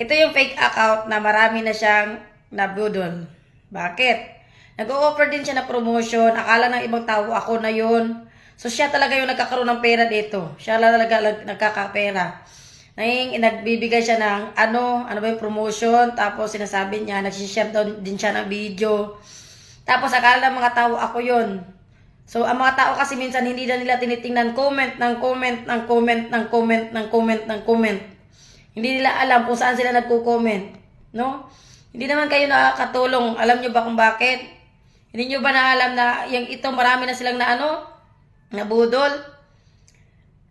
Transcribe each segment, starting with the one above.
Ito yung fake account na marami na siyang nabudol. Bakit? Nag-o-offer din siya na promotion. Akala ng ibang tao ako na yun. So siya talaga yung nagkakaroon ng pera dito. Siya talaga nagkakapera. Nagbibigay siya ng ano ba yung promotion. Tapos sinasabi niya, nagsishare din siya ng video. Tapos akala ng mga tao ako yun. So ang mga tao kasi minsan hindi na nila tinitingnan comment ng comment ng comment ng comment ng comment ng comment. Hindi nila alam kung saan sila nagko-comment, no? Hindi naman kayo nakakatulong. Alam nyo ba kung bakit? Hindi nyo ba na alam na yung ito marami na silang na ano? Nabudol?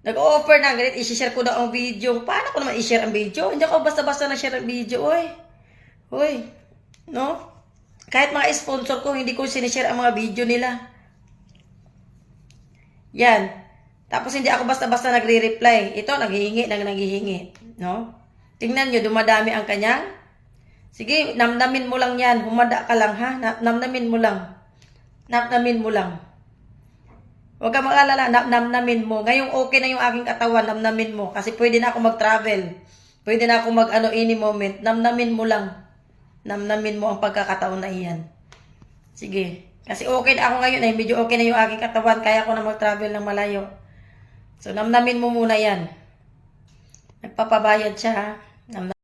Nag-offer na ganit, i-share ko daw ang video. Paano ko naman i-share ang video? Hindi ako basta-basta na-share ang video, oy. Oy, no? Kahit mga sponsor ko, hindi ko sinishare ang mga video nila. Yan. Tapos hindi ako basta-basta nagre-reply. Ito, naghihingi, no? Tingnan nyo, dumadami ang kanyang. Sige, namnamin mo lang yan. Humada ka lang, ha? Namnamin mo lang. Namnamin mo lang. Huwag kang mag-alala, namnamin mo. Ngayong okay na yung aking katawan, namnamin mo. Kasi pwede na ako mag-travel. Pwede na ako any moment. Namnamin mo lang. Namnamin mo ang pagkakataon na iyan. Sige. Kasi okay na ako ngayon eh. Medyo okay na yung aking katawan. Kaya ko na mag-travel ng malayo. So, namnamin mo muna yan. Nagpapabayad siya, ha?